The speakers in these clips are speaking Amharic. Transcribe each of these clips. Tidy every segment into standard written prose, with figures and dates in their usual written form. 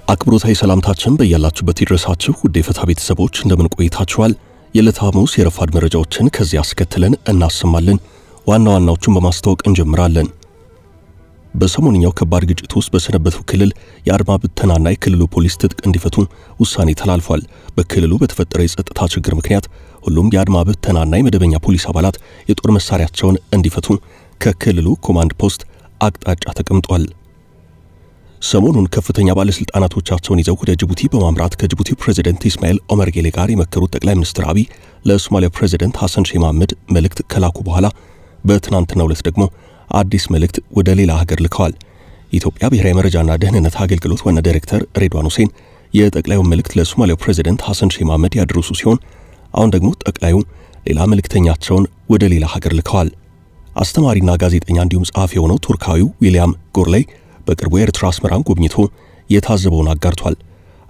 አክብሮታዊ ሰላምታችን በእያላችሁበት ይድረሳችሁ ውድ የፈታ ቤተሰቦች እንደምን ቆይታችኋል? የዕለተ ሐሙስ የረፋድ መረጃዎችን ከዚህ አስከትለን እናሰማለን። ዋና ዋናዎቹን በማስተዋወቅ እንጀምራለን። በሰሞንኛው ከባድ ግጭት ውስጥ በሰነበተው ክልል የአድማ ብተናና የክልሉ ፖሊስ ትጥቅ እንዲፈቱ ውሳኔ ተላልፏል። በክልሉ በተፈጠረ የጸጥታ ችግር ምክንያት ሁሉም የአድማ ብተናና የመደበኛ ፖሊስ አባላት የጦር መሳሪያቸውን እንዲፈቱ ከክልሉ ኮማንድ ፖስት አቅጣጫ ተቀምጧል። ሰሞኑን ከፍተኛ ባለስልጣናቶቻቸውን ይዘው ወደ ጅቡቲ በማምራት ከጅቡቲ ፕሬዝዳንት ኢስማኤል ኦመር ጌሌ ጋር የመከሩት ጠቅላይ ሚኒስትር አብይ ለሶማሊያ ፕሬዝዳንት ሐሰን ሼህ መሐመድ መልእክት ከላኩ በኋላ በትናንትናው ዕለት ደግሞ አዲስ መልእክት ወደ ሌላ ሀገር ልከዋል። የኢትዮጵያ ብሔራዊ መረጃና ደህንነት አገልግሎት ዋና ዳይሬክተር ሬድዋን ሁሴን የጠቅላዩን መልእክት ለሶማሊያ ፕሬዝዳንት ሐሰን ሼህ መሐመድ ያደረሱ ሲሆን አሁን ደግሞ ጠቅላዩ ሌላ መልእክተኛቸውን ወደ ሌላ ሀገር ልከዋል። አስተማሪና ጋዜጠኛ እንዲሁም ጸሐፊ የሆነው ቱርካዊው ዊሊያም ጎርሌይ በቅርቡ የኤርትራ አስመራን ጎብኝቶ የታዘበውን አጋርቷል።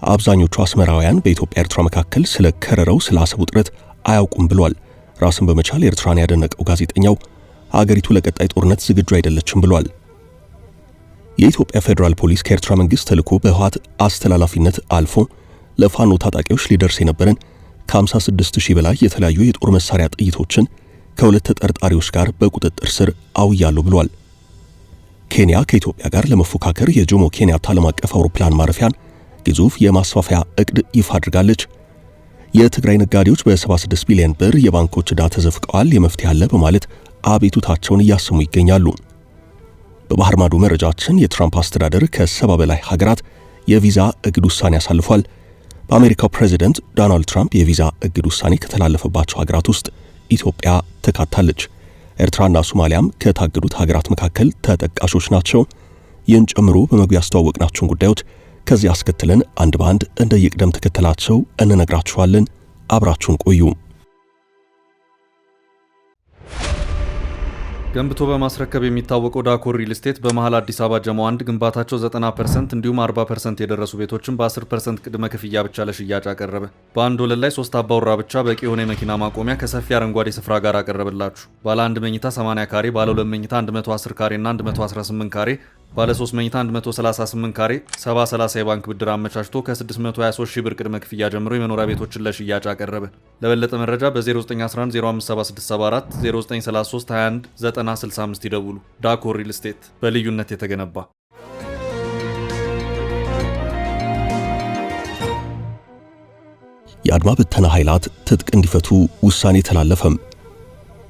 አብዛኞቹ አስመራውያን በኢትዮጵያ ኤርትራ መካከል ስለ ከረረው ስለ አሰብ ውጥረት አያውቁም ብሏል። ራስን በመቻል ኤርትራን ያደነቀው ጋዜጠኛው አገሪቱ ለቀጣይ ጦርነት ዝግጁ አይደለችም ብሏል። የኢትዮጵያ ፌዴራል ፖሊስ ከኤርትራ መንግስት ተልዕኮ በህወሓት አስተላላፊነት አልፎ ለፋኖ ታጣቂዎች ሊደርስ የነበረን ከ56000 በላይ የተለያዩ የጦር መሳሪያ ጥይቶችን ከሁለት ተጠርጣሪዎች ጋር በቁጥጥር ስር አውያለሁ ብሏል። ኬንያ ከኢትዮጵያ ጋር ለመፎካከር የጆሞ ኬንያታ ዓለም አቀፍ አውሮፕላን ማረፊያን ግዙፍ የማስፋፊያ እቅድ ይፋ አድርጋለች። የትግራይ ነጋዴዎች በ76 ቢሊዮን ብር የባንኮች ዕዳ ተዘፍቀዋል፣ የመፍትሄ አለ በማለት አቤቱታቸውን እያሰሙ ይገኛሉ። በባህር ማዶ መረጃችን የትራምፕ አስተዳደር ከ70 በላይ ሀገራት የቪዛ እግድ ውሳኔ አሳልፏል። በአሜሪካው ፕሬዝዳንት ዶናልድ ትራምፕ የቪዛ እግድ ውሳኔ ከተላለፈባቸው ሀገራት ውስጥ ኢትዮጵያ ተካታለች። ኤርትራና ሶማሊያም ከታገዱት ሀገራት መካከል ተጠቃሾች ናቸው። ይህን ጨምሮ በመግቢያ ያስተዋወቅናቸውን ጉዳዮች ከዚህ አስከትለን አንድ በአንድ እንደየቅደም ተከተላቸው እንነግራችኋለን። አብራችሁን ቆዩ። ገንብቶ በማስረከብ የሚታወቀው ዳኮር ሪል ስቴት በመሃል አዲስ አበባ ጀሞ 1 ግንባታቸው 90% እንዲሁም 40% የደረሱ ቤቶችን በ10% ቅድመ ክፍያ ብቻ ለሽያጭ አቀረበ። በአንድ ወለል ላይ 3 አባወራ ብቻ በቂ የሆነ የመኪና ማቆሚያ ከሰፊ አረንጓዴ ስፍራ ጋር አቀረበላችሁ። ባለ 1 መኝታ 80 ካሬ፣ ባለ 2 መኝታ 110 ካሬ እና 118 ካሬ፣ ባለ 3 መኝታ 138 ካሬ 70/30 የባንክ ብድር አመቻችቶ ከ623000 ብር ቅድመ ክፍያ ጀምሮ የመኖሪያ ቤቶችን ለሽያጭ አቀረበ። ለበለጠ መረጃ በ0911 057674 0933 21 9065 ይደውሉ። ዳኮር ሪል ስቴት በልዩነት የተገነባ። የአድማ ብተና ኃይላት ትጥቅ እንዲፈቱ ውሳኔ ተላለፈም።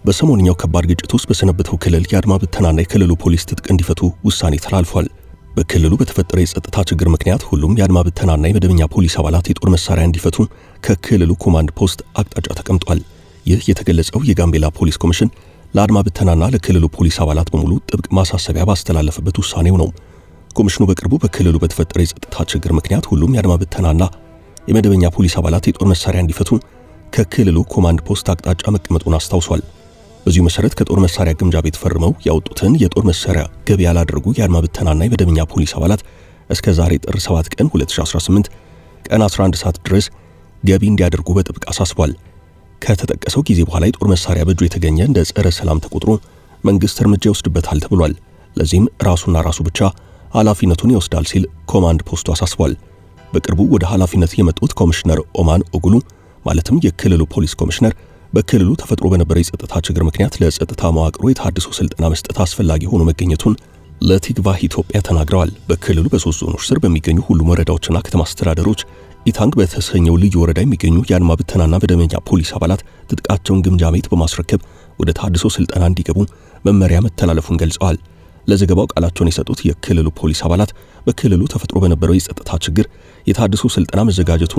በሰሞንኛው ከባድ ግጭት ውስጥ በሰነበተው ክልል የአድማ ብተናና የክልሉ ፖሊስ ትጥቅ እንዲፈቱ ውሳኔ ተላልፏል። በክልሉ በተፈጠረ የጸጥታ ችግር ምክንያት ሁሉም የአድማ ብተናና የመደበኛ ፖሊስ አባላት የጦር መሳሪያ እንዲፈቱ ከክልሉ ኮማንድ ፖስት አቅጣጫ ተቀምጧል። ይህ የተገለጸው የጋምቤላ ፖሊስ ኮሚሽን ለአድማ ብተናና ለክልሉ ፖሊስ አባላት በሙሉ ጥብቅ ማሳሰቢያ ባስተላለፈበት ውሳኔው ነው። ኮሚሽኑ በቅርቡ በክልሉ በተፈጠረ የጸጥታ ችግር ምክንያት ሁሉም የአድማ ብተናና የመደበኛ ፖሊስ አባላት የጦር መሳሪያ እንዲፈቱ ከክልሉ ኮማንድ ፖስት አቅጣጫ መቀመጡን አስታውሷል። በዚሁ መሰረት ከጦር መሳሪያ ግምጃ ቤት ፈርመው ያወጡትን የጦር መሳሪያ ገቢ ያላደረጉ የአድማ ብተናና የመደበኛ ፖሊስ አባላት እስከ ዛሬ ጥር 7 ቀን 2018 ቀን 11 ሰዓት ድረስ ገቢ እንዲያደርጉ በጥብቅ አሳስቧል። ከተጠቀሰው ጊዜ በኋላ የጦር መሳሪያ በእጁ የተገኘ እንደ ጸረ ሰላም ተቆጥሮ መንግስት እርምጃ ይወስድበታል ተብሏል። ለዚህም ራሱና ራሱ ብቻ ኃላፊነቱን ይወስዳል ሲል ኮማንድ ፖስቱ አሳስቧል። በቅርቡ ወደ ኃላፊነት የመጡት ኮሚሽነር ኦማን ኦጉሉ ማለትም የክልሉ ፖሊስ ኮሚሽነር በክልሉ ተፈጥሮ በነበረ የጸጥታ ችግር ምክንያት ለጸጥታ መዋቅሩ የተሃድሶ ስልጠና መስጠት አስፈላጊ ሆኖ መገኘቱን ለቲግቫህ ኢትዮጵያ ተናግረዋል። በክልሉ በ3 ዞኖች ስር በሚገኙ ሁሉም ወረዳዎችና ከተማ አስተዳደሮች ኢታንግ በተሰኘው ልዩ ወረዳ የሚገኙ የአድማ ብተናና መደበኛ ፖሊስ አባላት ትጥቃቸውን ግምጃ ቤት በማስረከብ ወደ ተሃድሶ ስልጠና እንዲገቡ መመሪያ መተላለፉን ገልጸዋል። ለዘገባው ቃላቸውን የሰጡት የክልሉ ፖሊስ አባላት በክልሉ ተፈጥሮ በነበረው የጸጥታ ችግር የተሃድሶ ስልጠና መዘጋጀቱ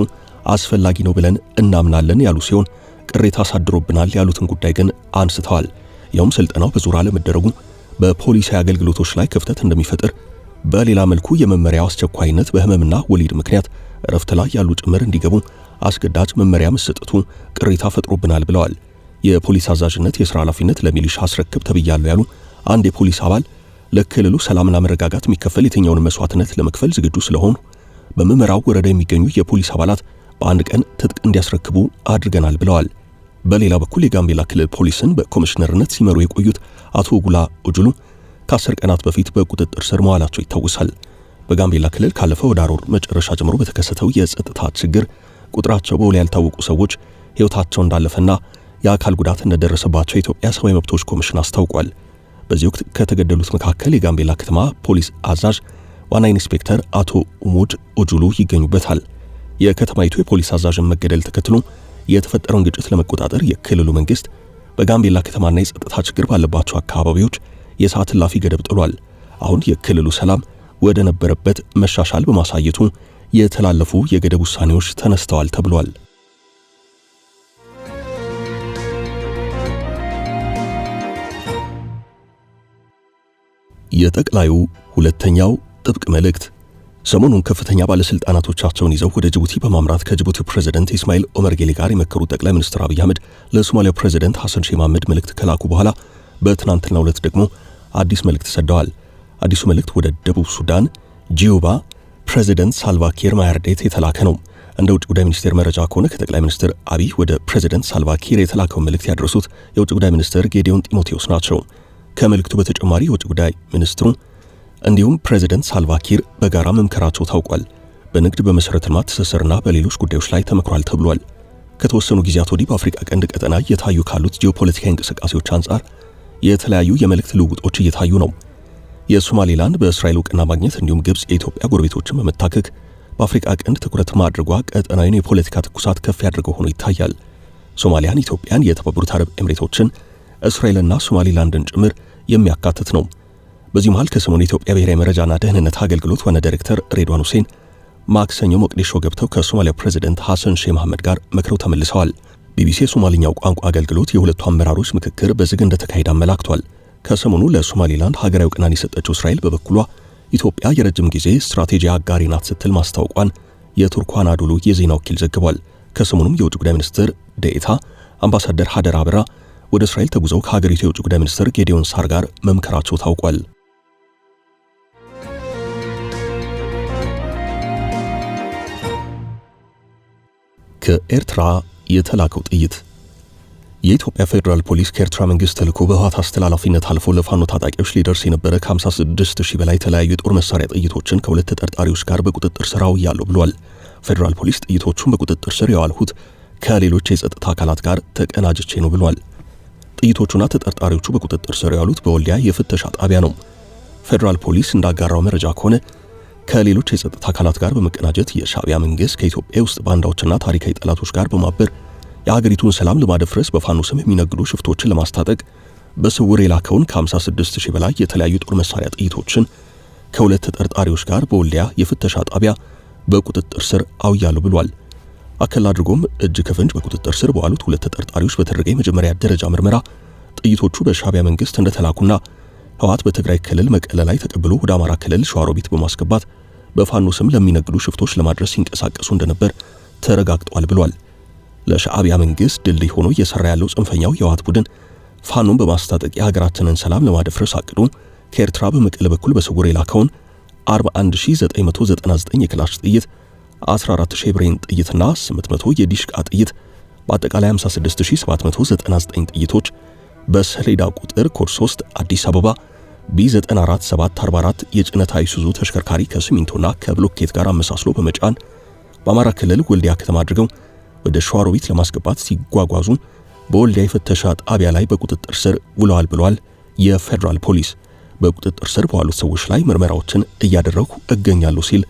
አስፈላጊ ነው ብለን እናምናለን ያሉ ሲሆን ቅሬታ አሳድሮብናል ያሉትን ጉዳይ ግን አንስተዋል። ያውም ስልጠናው በዙር አለመደረጉ በፖሊሳዊ አገልግሎቶች ላይ ክፍተት እንደሚፈጥር፣ በሌላ መልኩ የመመሪያው አስቸኳይነት በህመምና ወሊድ ምክንያት እረፍት ላይ ያሉ ጭምር እንዲገቡ አስገዳጅ መመሪያ መሰጠቱ ቅሬታ ፈጥሮብናል ብለዋል። የፖሊስ አዛዥነት የሥራ ኃላፊነት ለሚሊሻ አስረክብ ተብያለሁ ያሉ አንድ የፖሊስ አባል ለክልሉ ሰላምና መረጋጋት የሚከፈል የትኛውን መስዋዕትነት ለመክፈል ዝግጁ ስለሆኑ በመመራው ወረዳ የሚገኙ የፖሊስ አባላት በአንድ ቀን ትጥቅ እንዲያስረክቡ አድርገናል ብለዋል። በሌላ በኩል የጋምቤላ ክልል ፖሊስን በኮሚሽነርነት ሲመሩ የቆዩት አቶ ጉላ ኦጁሉ ከ10 ቀናት በፊት በቁጥጥር ስር መዋላቸው ይታወሳል። በጋምቤላ ክልል ካለፈው ዳር ወር መጨረሻ ጀምሮ በተከሰተው የጸጥታ ችግር ቁጥራቸው በውል ያልታወቁ ሰዎች ሕይወታቸው እንዳለፈና የአካል ጉዳት እንደደረሰባቸው የኢትዮጵያ ሰብአዊ መብቶች ኮሚሽን አስታውቋል። በዚህ ወቅት ከተገደሉት መካከል የጋምቤላ ከተማ ፖሊስ አዛዥ ዋና ኢንስፔክተር አቶ ኡሙድ ኦጁሉ ይገኙበታል። የከተማይቱ የፖሊስ አዛዥን መገደል ተከትሎ የተፈጠረውን ግጭት ለመቆጣጠር የክልሉ መንግስት በጋምቤላ ከተማና የጸጥታ ችግር ባለባቸው አካባቢዎች የሰዓት እላፊ ገደብ ጥሏል። አሁን የክልሉ ሰላም ወደ ነበረበት መሻሻል በማሳየቱ የተላለፉ የገደብ ውሳኔዎች ተነስተዋል ተብሏል። የጠቅላዩ ሁለተኛው ጥብቅ መልእክት ሰሞኑን ከፍተኛ ባለስልጣናቶቻቸውን ይዘው ወደ ጅቡቲ በማምራት ከጅቡቲው ፕሬዝዳንት ኢስማኤል ኦመር ጌሌ ጋር የመከሩት ጠቅላይ ሚኒስትር አብይ አህመድ ለሶማሊያው ፕሬዝዳንት ሐሰን ሼህ መሐመድ መልእክት ከላኩ በኋላ በትናንትናው ዕለት ደግሞ አዲስ መልእክት ሰደዋል። አዲሱ መልእክት ወደ ደቡብ ሱዳን ጂዩባ ፕሬዝዳንት ሳልቫኪር ማያርዴት የተላከ ነው። እንደ ውጭ ጉዳይ ሚኒስቴር መረጃ ከሆነ ከጠቅላይ ሚኒስትር አብይ ወደ ፕሬዝዳንት ሳልቫኪር የተላከውን መልእክት ያደረሱት የውጭ ጉዳይ ሚኒስትር ጌዲዮን ጢሞቴዎስ ናቸው። ከመልእክቱ በተጨማሪ የውጭ ጉዳይ ሚኒስትሩ እንዲሁም ፕሬዝዳንት ሳልቫኪር በጋራ መምከራቸው ታውቋል። በንግድ በመሰረተ ልማት ትስስርና በሌሎች ጉዳዮች ላይ ተመክሯል ተብሏል። ከተወሰኑ ጊዜያት ወዲህ በአፍሪካ ቀንድ ቀጠና እየታዩ ካሉት ጂኦፖለቲካዊ እንቅስቃሴዎች አንጻር የተለያዩ የመልእክት ልውውጦች እየታዩ ነው። የሶማሌላንድ በእስራኤል እውቅና ማግኘት እንዲሁም ግብጽ የኢትዮጵያ ጎረቤቶችን በመታከክ በአፍሪካ ቀንድ ትኩረት ማድረጓ ቀጠናዊን የፖለቲካ ትኩሳት ከፍ ያደርገው ሆኖ ይታያል። ሶማሊያን፣ ኢትዮጵያን፣ የተባበሩት አረብ ኤምሬቶችን፣ እስራኤልና ሶማሌላንድን ጭምር የሚያካትት ነው። በዚህ መሃል ከሰሞኑ የኢትዮጵያ ብሔራዊ መረጃና ደህንነት አገልግሎት ዋና ዳይሬክተር ሬድዋን ሁሴን ማክሰኞ ሞቃዲሾ ገብተው ከሶማሊያው ፕሬዝዳንት ሐሰን ሼህ መሐመድ ጋር መክረው ተመልሰዋል። ቢቢሲ የሶማሊኛው ቋንቋ አገልግሎት የሁለቱ አመራሮች ምክክር በዝግ እንደተካሄደ አመላክቷል። ከሰሞኑ ለሶማሊላንድ ሀገራዊ እውቅናን የሰጠችው እስራኤል በበኩሏ ኢትዮጵያ የረጅም ጊዜ ስትራቴጂ አጋሪ ናት ስትል ማስታወቋን የቱርኩ አናዶሉ የዜና ወኪል ዘግቧል። ከሰሞኑም የውጭ ጉዳይ ሚኒስትር ዴኤታ አምባሳደር ሀደር አብራ ወደ እስራኤል ተጉዘው ከሀገሪቱ የውጭ ጉዳይ ሚኒስትር ጌዲዮን ሳር ጋር መምከራቸው ታውቋል። ከኤርትራ የተላከው ጥይት የኢትዮጵያ ፌዴራል ፖሊስ ከኤርትራ መንግስት ተልኮ በህወሓት አስተላላፊነት አልፎ ለፋኖ ታጣቂዎች ሊደርስ የነበረ ከ56,000 በላይ የተለያዩ የጦር መሳሪያ ጥይቶችን ከሁለት ተጠርጣሪዎች ጋር በቁጥጥር ስር አውያለሁ ብሏል። ፌዴራል ፖሊስ ጥይቶቹን በቁጥጥር ስር ያዋልሁት ከሌሎች የጸጥታ አካላት ጋር ተቀናጅቼ ነው ብሏል። ጥይቶቹና ተጠርጣሪዎቹ በቁጥጥር ስር ያሉት በወልዲያ የፍተሻ ጣቢያ ነው። ፌዴራል ፖሊስ እንዳጋራው መረጃ ከሆነ ከሌሎች የጸጥታ አካላት ጋር በመቀናጀት የሻዕቢያ መንግስት ከኢትዮጵያ ውስጥ ባንዳዎችና ታሪካዊ ጠላቶች ጋር በማበር የሀገሪቱን ሰላም ለማደፍረስ በፋኖ ስም የሚነግዱ ሽፍቶችን ለማስታጠቅ በስውር የላከውን ከ56,000 በላይ የተለያዩ ጦር መሳሪያ ጥይቶችን ከሁለት ተጠርጣሪዎች ጋር በወልዲያ የፍተሻ ጣቢያ በቁጥጥር ስር አውያለሁ ብሏል። አከል አድርጎም እጅ ከፍንጅ በቁጥጥር ስር በዋሉት ሁለት ተጠርጣሪዎች በተደረገ የመጀመሪያ ደረጃ ምርመራ ጥይቶቹ በሻዕቢያ መንግስት እንደተላኩና ህወሓት በትግራይ ክልል መቀለ ላይ ተቀብሎ ወደ አማራ ክልል ሸዋሮቢት በማስገባት በፋኖ ስም ለሚነግዱ ሽፍቶች ለማድረስ ሲንቀሳቀሱ እንደነበር ተረጋግጧል ብሏል። ለሻዕቢያ መንግስት ድልድይ ሆኖ እየሰራ ያለው ጽንፈኛው የህወሓት ቡድን ፋኖን በማስታጠቅ የሀገራችንን ሰላም ለማደፍረስ አቅዶ ከኤርትራ በመቀለ በኩል በስውር የላከውን 41999 የክላሽ ጥይት፣ 14000 ብሬን ጥይትና 800 የዲሽቃ ጥይት በአጠቃላይ 56799 ጥይቶች በሰሌዳ ቁጥር ኮድ 3 አዲስ አበባ B94744 የጭነት አይሱዙ ተሽከርካሪ ከሲሚንቶና ከብሎኬት ጋር አመሳስሎ በመጫን በአማራ ክልል ወልዲያ ከተማ አድርገው ወደ ሸዋሮቢት ለማስገባት ሲጓጓዙ በወልዲያ የፍተሻ ጣቢያ ላይ በቁጥጥር ስር ውለዋል ብሏል። የፌዴራል ፖሊስ በቁጥጥር ስር በዋሉት ሰዎች ላይ ምርመራዎችን እያደረጉ እገኛለሁ ሲል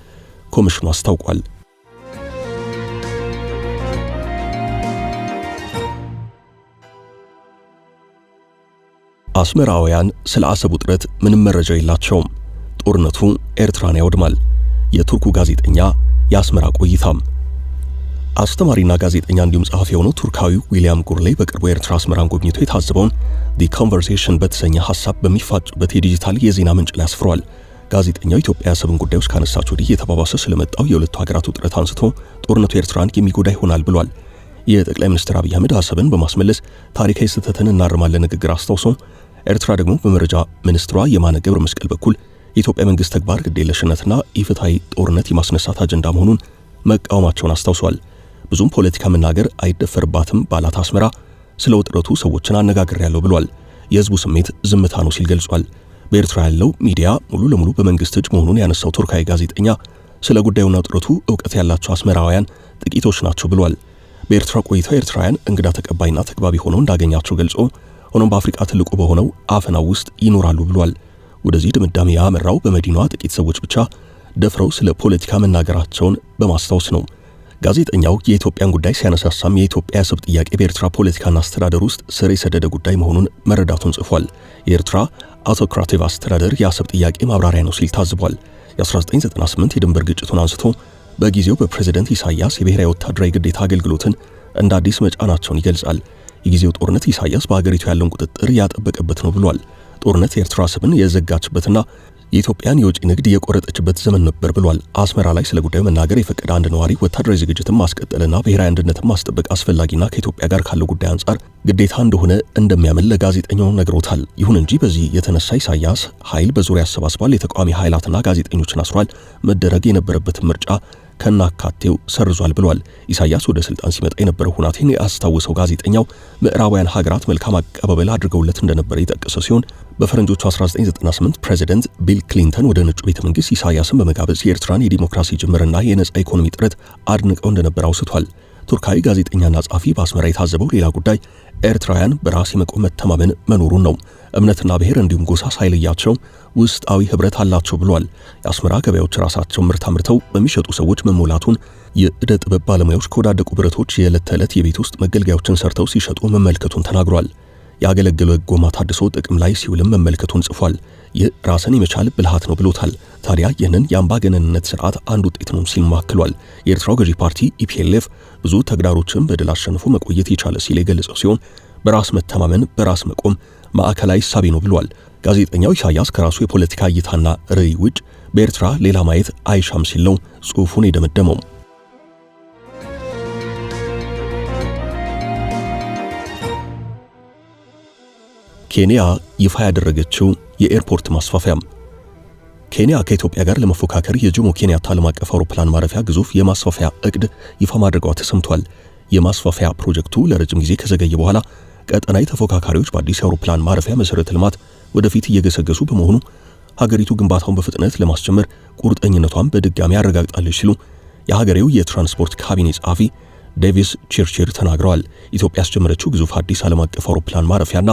ኮሚሽኑ አስታውቋል። አስመራውያን ስለ አሰብ ውጥረት ምንም መረጃ የላቸውም። ጦርነቱ ኤርትራን ያወድማል። የቱርኩ ጋዜጠኛ የአስመራ ቆይታም አስተማሪና ጋዜጠኛ እንዲሁም ጸሐፊ የሆነው ቱርካዊው ዊሊያም ጉርሌ በቅርቡ ኤርትራ አስመራን ጎብኝቶ የታዘበውን ዲ ኮንቨርሴሽን በተሰኘ ሐሳብ በሚፋጭበት የዲጂታል የዜና ምንጭ ላይ አስፍሯል። ጋዜጠኛው ኢትዮጵያ የአሰብን ጉዳዮች ካነሳች ወዲህ የተባባሰ ስለመጣው የሁለቱ ሀገራት ውጥረት አንስቶ ጦርነቱ ኤርትራን የሚጎዳ ይሆናል ብሏል። የጠቅላይ ሚኒስትር አብይ አህመድ አሰብን በማስመለስ ታሪካዊ ስህተትን እናርማለን ንግግር አስታውሶ ኤርትራ ደግሞ በመረጃ ሚኒስትሯ የማነ ገብረ መስቀል በኩል የኢትዮጵያ መንግስት ተግባር ግዴለሽነትና ኢፍትሐዊ ጦርነት የማስነሳት አጀንዳ መሆኑን መቃወማቸውን አስታውሷል። ብዙም ፖለቲካ መናገር አይደፈርባትም ባላት አስመራ ስለ ውጥረቱ ሰዎችን አነጋግሬያለሁ ብሏል። የህዝቡ ስሜት ዝምታ ነው ሲል ገልጿል። በኤርትራ ያለው ሚዲያ ሙሉ ለሙሉ በመንግስት እጅ መሆኑን ያነሳው ቱርካዊ ጋዜጠኛ ስለ ጉዳዩና ውጥረቱ ዕውቀት ያላቸው አስመራውያን ጥቂቶች ናቸው ብሏል። በኤርትራ ቆይታ ኤርትራውያን እንግዳ ተቀባይና ተግባቢ ሆነው እንዳገኛቸው ገልጾ ሆኖም በአፍሪካ ትልቁ በሆነው አፈናው ውስጥ ይኖራሉ ብሏል። ወደዚህ ድምዳሜ ያመራው በመዲናዋ ጥቂት ሰዎች ብቻ ደፍረው ስለ ፖለቲካ መናገራቸውን በማስታወስ ነው። ጋዜጠኛው የኢትዮጵያን ጉዳይ ሲያነሳሳም የኢትዮጵያ የአሰብ ጥያቄ በኤርትራ ፖለቲካና አስተዳደር ውስጥ ስር የሰደደ ጉዳይ መሆኑን መረዳቱን ጽፏል። የኤርትራ አውቶክራቲቭ አስተዳደር የአሰብ ጥያቄ ማብራሪያ ነው ሲል ታዝቧል። የ1998 የድንበር ግጭቱን አንስቶ በጊዜው በፕሬዝዳንት ኢሳያስ የብሔራዊ ወታደራዊ ግዴታ አገልግሎትን እንደ አዲስ መጫናቸውን ይገልጻል። የጊዜው ጦርነት ኢሳያስ በአገሪቱ ያለውን ቁጥጥር ያጠበቀበት ነው ብሏል። ጦርነት የኤርትራ አሰብን የዘጋችበትና የኢትዮጵያን የውጭ ንግድ የቆረጠችበት ዘመን ነበር ብሏል። አስመራ ላይ ስለ ጉዳዩ መናገር የፈቀደ አንድ ነዋሪ ወታደራዊ ዝግጅትን ማስቀጠልና ብሔራዊ አንድነትን ማስጠበቅ አስፈላጊና ከኢትዮጵያ ጋር ካለው ጉዳይ አንጻር ግዴታ እንደሆነ እንደሚያምን ለጋዜጠኛው ነግሮታል። ይሁን እንጂ በዚህ የተነሳ ኢሳያስ ኃይል በዙሪያ ያሰባስቧል፣ የተቃዋሚ ኃይላትና ጋዜጠኞችን አስሯል፣ መደረግ የነበረበትን ምርጫ ከናካቴው ሰርዟል ብሏል። ኢሳያስ ወደ ስልጣን ሲመጣ የነበረው ሁናቴን ያስታወሰው ጋዜጠኛው ምዕራባውያን ሀገራት መልካም አቀባበል አድርገውለት እንደነበረ የጠቀሰ ሲሆን በፈረንጆቹ 1998 ፕሬዚደንት ቢል ክሊንተን ወደ ነጩ ቤተ መንግስት ኢሳያስን በመጋበዝ የኤርትራን የዲሞክራሲ ጅምርና የነጻ ኢኮኖሚ ጥረት አድንቀው እንደነበረ አውስቷል። ቱርካዊ ጋዜጠኛና ጸሐፊ በአስመራ የታዘበው ሌላ ጉዳይ ኤርትራውያን በራስ የመቆም መተማመን መኖሩን ነው። እምነትና ብሔር እንዲሁም ጎሳ ሳይለያቸው ውስጣዊ ህብረት አላቸው ብሏል። የአስመራ ገበያዎች ራሳቸው ምርት አምርተው በሚሸጡ ሰዎች መሞላቱን፣ የዕደ ጥበብ ባለሙያዎች ከወዳደቁ ብረቶች የዕለት ተዕለት የቤት ውስጥ መገልገያዎችን ሰርተው ሲሸጡ መመልከቱን ተናግሯል። ያገለገለ ጎማ ታድሶ ጥቅም ላይ ሲውልም መመልከቱን ጽፏል። ይህ ራስን የመቻል ብልሃት ነው ብሎታል። ታዲያ ይህንን የአምባገነንነት ስርዓት አንድ ውጤት ነው ሲል ማክሏል። የኤርትራው ገዢ ፓርቲ ኢፒኤልኤፍ ብዙ ተግዳሮችን በድል አሸንፎ መቆየት የቻለ ሲል የገለጸው ሲሆን በራስ መተማመን፣ በራስ መቆም ማዕከላዊ ሳቢ ነው ብሏል። ጋዜጠኛው ኢሳያስ ከራሱ የፖለቲካ እይታና ርዕይ ውጭ በኤርትራ ሌላ ማየት አይሻም ሲል ነው ጽሑፉን የደመደመው። ኬንያ ይፋ ያደረገችው የኤርፖርት ማስፋፊያ። ኬንያ ከኢትዮጵያ ጋር ለመፎካከር የጆሞ ኬንያታ ዓለም አቀፍ አውሮፕላን ማረፊያ ግዙፍ የማስፋፊያ እቅድ ይፋ ማድረጓ ተሰምቷል። የማስፋፊያ ፕሮጀክቱ ለረጅም ጊዜ ከዘገየ በኋላ ቀጠናዊ ተፎካካሪዎች በአዲስ አውሮፕላን ማረፊያ መሰረተ ልማት ወደፊት እየገሰገሱ በመሆኑ ሀገሪቱ ግንባታውን በፍጥነት ለማስጀመር ቁርጠኝነቷን በድጋሚ አረጋግጣለች ሲሉ የሀገሬው የትራንስፖርት ካቢኔ ጸሐፊ ዴቪስ ቺርቺር ተናግረዋል። ኢትዮጵያ ያስጀመረችው ግዙፍ አዲስ ዓለም አቀፍ አውሮፕላን ማረፊያና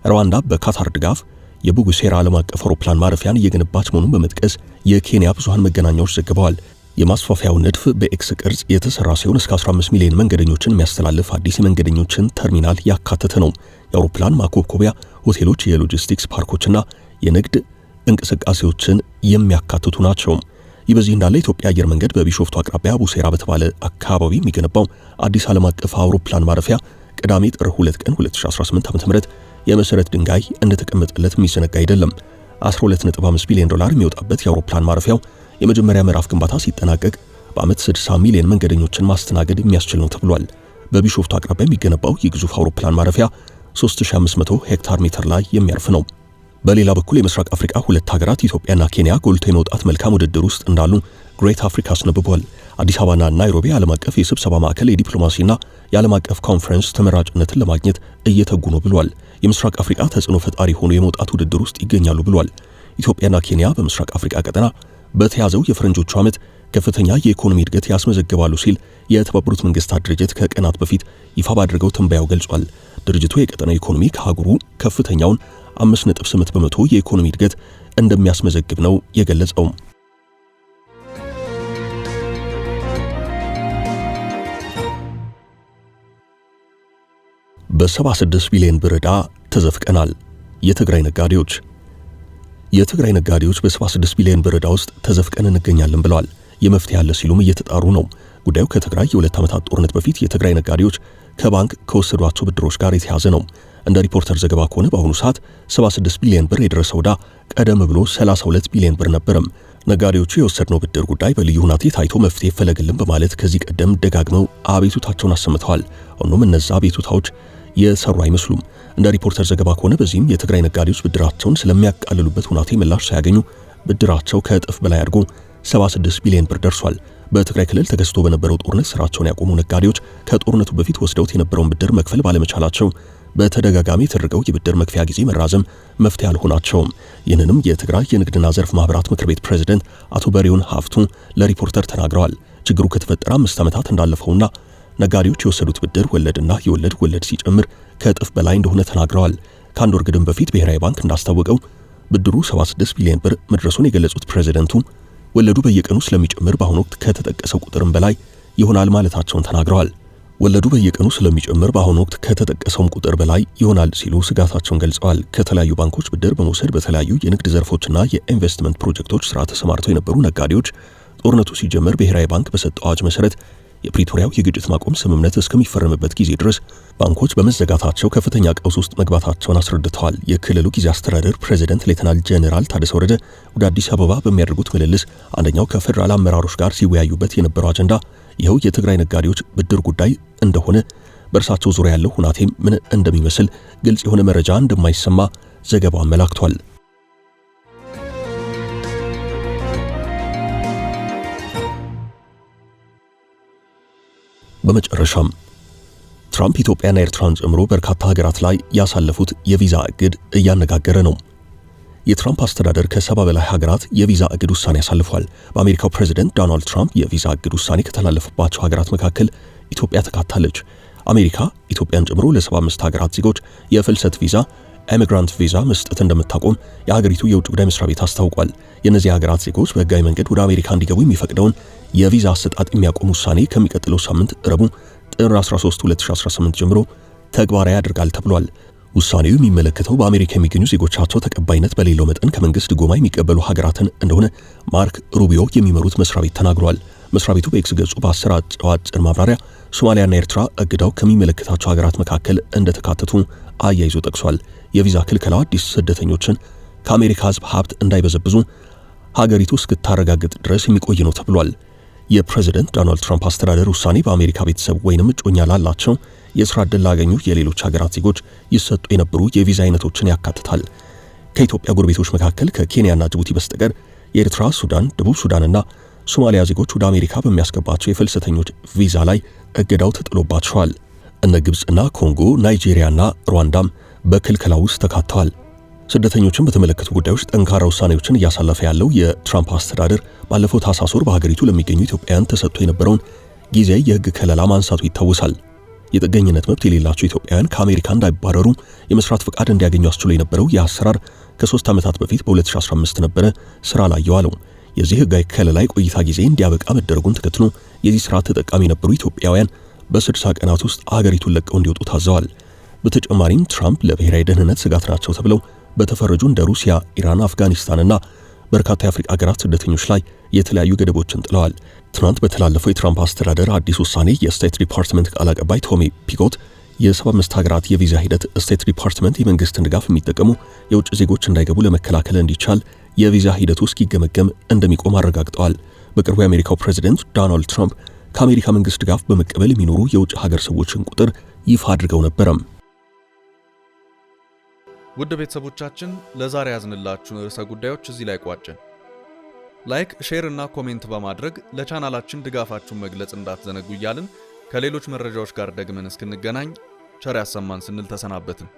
ሩዋንዳ በካታር ድጋፍ የቡጉሴራ ዓለም አቀፍ አውሮፕላን ማረፊያን እየገነባች መሆኑን በመጥቀስ የኬንያ ብዙሃን መገናኛዎች ዘግበዋል። የማስፋፊያው ንድፍ በኤክስ ቅርጽ የተሰራ ሲሆን እስከ 15 ሚሊዮን መንገደኞችን የሚያስተላልፍ አዲስ የመንገደኞችን ተርሚናል ያካተተ ነው። የአውሮፕላን ማኮብኮቢያ፣ ሆቴሎች፣ የሎጂስቲክስ ፓርኮችና የንግድ እንቅስቃሴዎችን የሚያካትቱ ናቸው። ይህ በዚህ እንዳለ የኢትዮጵያ አየር መንገድ በቢሾፍቱ አቅራቢያ ቡሴራ በተባለ አካባቢ የሚገነባው አዲስ ዓለም አቀፍ አውሮፕላን ማረፊያ ቅዳሜ ጥር 2 ቀን 2018 ዓ.ም የመሰረት ድንጋይ እንደተቀመጠለት የሚዘነጋ አይደለም። 12.5 ቢሊዮን ዶላር የሚወጣበት የአውሮፕላን ማረፊያው የመጀመሪያ ምዕራፍ ግንባታ ሲጠናቀቅ በዓመት 60 ሚሊዮን መንገደኞችን ማስተናገድ የሚያስችል ነው ተብሏል። በቢሾፍቱ አቅራቢያ የሚገነባው የግዙፍ አውሮፕላን ማረፊያ 3500 ሄክታር ሜትር ላይ የሚያርፍ ነው። በሌላ በኩል የምስራቅ አፍሪካ ሁለት ሀገራት ኢትዮጵያና ኬንያ ጎልቶ የመውጣት መልካም ውድድር ውስጥ እንዳሉ ግሬት አፍሪካ አስነብቧል። አዲስ አበባና ናይሮቢ ዓለም አቀፍ የስብሰባ ማዕከል የዲፕሎማሲና የዓለም አቀፍ ኮንፈረንስ ተመራጭነትን ለማግኘት እየተጉ ነው ብሏል። የምስራቅ አፍሪካ ተጽዕኖ ፈጣሪ ሆኖ የመውጣት ውድድር ውስጥ ይገኛሉ ብሏል። ኢትዮጵያና ኬንያ በምስራቅ አፍሪካ ቀጠና በተያዘው የፈረንጆቹ ዓመት ከፍተኛ የኢኮኖሚ እድገት ያስመዘግባሉ ሲል የተባበሩት መንግስታት ድርጅት ከቀናት በፊት ይፋ ባደረገው ትንበያው ገልጿል። ድርጅቱ የቀጠናው ኢኮኖሚ ከአህጉሩ ከፍተኛውን 5.8 በመቶ የኢኮኖሚ እድገት እንደሚያስመዘግብ ነው የገለጸው። በ76 ቢሊዮን ብር ዕዳ ተዘፍቀናል። የትግራይ ነጋዴዎች በ76 ቢሊዮን ብር ዕዳ ውስጥ ተዘፍቀን እንገኛለን ብለዋል። የመፍትሄ ያለ ሲሉም እየተጣሩ ነው። ጉዳዩ ከትግራይ የ2 ዓመታት ጦርነት በፊት የትግራይ ነጋዴዎች ከባንክ ከወሰዷቸው ብድሮች ጋር የተያዘ ነው። እንደ ሪፖርተር ዘገባ ከሆነ በአሁኑ ሰዓት 76 ቢሊዮን ብር የደረሰው ዕዳ ቀደም ብሎ 32 ቢሊዮን ብር ነበርም። ነጋዴዎቹ የወሰድነው ብድር ጉዳይ በልዩ ሁናቴ ታይቶ መፍትሄ ይፈለግልን በማለት ከዚህ ቀደም ደጋግመው አቤቱታቸውን አሰምተዋል። ሆኖም እነዛ አቤቱታዎች የሰሩ አይመስሉም። እንደ ሪፖርተር ዘገባ ከሆነ በዚህም የትግራይ ነጋዴዎች ብድራቸውን ስለሚያቃልሉበት ሁናቴ ምላሽ ሳያገኙ ብድራቸው ከእጥፍ በላይ አድጎ 76 ቢሊዮን ብር ደርሷል። በትግራይ ክልል ተከስቶ በነበረው ጦርነት ስራቸውን ያቆሙ ነጋዴዎች ከጦርነቱ በፊት ወስደውት የነበረውን ብድር መክፈል ባለመቻላቸው በተደጋጋሚ የተደረገው የብድር መክፈያ ጊዜ መራዘም መፍትሄ አልሆናቸውም። ይህንንም የትግራይ የንግድና ዘርፍ ማህበራት ምክር ቤት ፕሬዝዳንት አቶ በሪውን ሀፍቱ ለሪፖርተር ተናግረዋል። ችግሩ ከተፈጠረ 5 ዓመታት እንዳለፈውና ነጋዴዎች የወሰዱት ብድር ወለድና የወለድ ወለድ ሲጨምር ከእጥፍ በላይ እንደሆነ ተናግረዋል። ከአንድ ወር ግድም በፊት ብሔራዊ ባንክ እንዳስታወቀው ብድሩ 76 ቢሊዮን ብር መድረሱን የገለጹት ፕሬዝዳንቱ ወለዱ በየቀኑ ስለሚጨምር በአሁኑ ወቅት ከተጠቀሰው ቁጥርም በላይ ይሆናል ማለታቸውን ተናግረዋል። ወለዱ በየቀኑ ስለሚጨምር በአሁኑ ወቅት ከተጠቀሰውም ቁጥር በላይ ይሆናል ሲሉ ስጋታቸውን ገልጸዋል። ከተለያዩ ባንኮች ብድር በመውሰድ በተለያዩ የንግድ ዘርፎችና የኢንቨስትመንት ፕሮጀክቶች ስራ ተሰማርተው የነበሩ ነጋዴዎች ጦርነቱ ሲጀምር ብሔራዊ ባንክ በሰጠው አዋጅ መሰረት የፕሪቶሪያው የግጭት ማቆም ስምምነት እስከሚፈረምበት ጊዜ ድረስ ባንኮች በመዘጋታቸው ከፍተኛ ቀውስ ውስጥ መግባታቸውን አስረድተዋል። የክልሉ ጊዜያዊ አስተዳደር ፕሬዝዳንት ሌተናል ጄኔራል ታደሰ ወረደ ወደ አዲስ አበባ በሚያደርጉት ምልልስ አንደኛው ከፌደራል አመራሮች ጋር ሲወያዩበት የነበረው አጀንዳ ይኸው የትግራይ ነጋዴዎች ብድር ጉዳይ እንደሆነ፣ በእርሳቸው ዙሪያ ያለው ሁናቴም ምን እንደሚመስል ግልጽ የሆነ መረጃ እንደማይሰማ ዘገባው አመላክቷል። በመጨረሻም ትራምፕ ኢትዮጵያና ኤርትራን ጨምሮ በርካታ ሀገራት ላይ ያሳለፉት የቪዛ እግድ እያነጋገረ ነው። የትራምፕ አስተዳደር ከ70 በላይ ሀገራት የቪዛ እግድ ውሳኔ አሳልፏል። በአሜሪካው ፕሬዝዳንት ዶናልድ ትራምፕ የቪዛ እግድ ውሳኔ ከተላለፈባቸው ሀገራት መካከል ኢትዮጵያ ተካታለች። አሜሪካ ኢትዮጵያን ጨምሮ ለ75 ሀገራት ዜጎች የፍልሰት ቪዛ ኢሚግራንት ቪዛ መስጠት እንደምታቆም የሀገሪቱ የውጭ ጉዳይ መስሪያ ቤት አስታውቋል። የእነዚህ ሀገራት ዜጎች በህጋዊ መንገድ ወደ አሜሪካ እንዲገቡ የሚፈቅደውን የቪዛ አሰጣጥ የሚያቆም ውሳኔ ከሚቀጥለው ሳምንት ረቡዕ ጥር 13 2018 ጀምሮ ተግባራዊ ያደርጋል ተብሏል። ውሳኔው የሚመለከተው በአሜሪካ የሚገኙ ዜጎቻቸው ተቀባይነት በሌለው መጠን ከመንግስት ድጎማ የሚቀበሉ ሀገራትን እንደሆነ ማርክ ሩቢዮ የሚመሩት መስሪያ ቤት ተናግሯል። መስሪያ ቤቱ በኤክስ ገጹ በአሰራጨው አጭር ማብራሪያ ሶማሊያና ኤርትራ እገዳው ከሚመለከታቸው ሀገራት መካከል እንደተካተቱ አያይዞ ጠቅሷል። የቪዛ ክልከላው አዲስ ስደተኞችን ከአሜሪካ ህዝብ ሀብት እንዳይበዘብዙ ሀገሪቱ እስክታረጋግጥ ድረስ የሚቆይ ነው ተብሏል። የፕሬዝዳንት ዶናልድ ትራምፕ አስተዳደር ውሳኔ በአሜሪካ ቤተሰብ ወይንም እጮኛ ላላቸው የስራ ዕድል ላገኙ የሌሎች ሀገራት ዜጎች ይሰጡ የነበሩ የቪዛ አይነቶችን ያካትታል። ከኢትዮጵያ ጎረቤቶች መካከል ከኬንያና ጅቡቲ በስተቀር የኤርትራ፣ ሱዳን፣ ደቡብ ሱዳንና ሶማሊያ ዜጎች ወደ አሜሪካ በሚያስገባቸው የፍልሰተኞች ቪዛ ላይ እገዳው ተጥሎባቸዋል። እነ ግብጽና ኮንጎ፣ ናይጄሪያና ሩዋንዳም በክልከላው ውስጥ ተካተዋል። ስደተኞችን በተመለከቱ ጉዳዮች ጠንካራ ውሳኔዎችን እያሳለፈ ያለው የትራምፕ አስተዳደር ባለፈው ታህሳስ ወር በሀገሪቱ ለሚገኙ ኢትዮጵያውያን ተሰጥቶ የነበረውን ጊዜያዊ የህግ ከለላ ማንሳቱ ይታወሳል። የጥገኝነት መብት የሌላቸው ኢትዮጵያውያን ከአሜሪካ እንዳይባረሩ የመስራት ፍቃድ እንዲያገኙ አስችሎ የነበረው የአሰራር ከ3 ዓመታት በፊት በ2015 ነበረ ስራ ላይ የዋለው። የዚህ ህጋዊ ከለላ ቆይታ ጊዜ እንዲያበቃ መደረጉን ተከትሎ የዚህ ስራ ተጠቃሚ የነበሩ ኢትዮጵያውያን በ60 ቀናት ውስጥ ሀገሪቱን ለቀው እንዲወጡ ታዘዋል። በተጨማሪም ትራምፕ ለብሔራዊ ደህንነት ስጋት ናቸው ተብለው በተፈረጁ እንደ ሩሲያ፣ ኢራን፣ አፍጋኒስታንና በርካታ የአፍሪካ ሀገራት ስደተኞች ላይ የተለያዩ ገደቦችን ጥለዋል። ትናንት በተላለፈው የትራምፕ አስተዳደር አዲስ ውሳኔ የስቴት ዲፓርትመንት ቃል አቀባይ ቶሚ ፒኮት የ75 ሀገራት የቪዛ ሂደት ስቴት ዲፓርትመንት የመንግስትን ድጋፍ የሚጠቀሙ የውጭ ዜጎች እንዳይገቡ ለመከላከል እንዲቻል የቪዛ ሂደቱ እስኪገመገም እንደሚቆም አረጋግጠዋል። በቅርቡ የአሜሪካው ፕሬዝዳንት ዶናልድ ትራምፕ ከአሜሪካ መንግስት ድጋፍ በመቀበል የሚኖሩ የውጭ ሀገር ሰዎችን ቁጥር ይፋ አድርገው ነበረም። ውድ ቤተሰቦቻችን ለዛሬ ያዝንላችሁን ርዕሰ ጉዳዮች እዚህ ላይ ቋጨን። ላይክ፣ ሼር እና ኮሜንት በማድረግ ለቻናላችን ድጋፋችሁን መግለጽ እንዳትዘነጉ እያልን ከሌሎች መረጃዎች ጋር ደግመን እስክንገናኝ ቸር ያሰማን ስንል ተሰናበትን።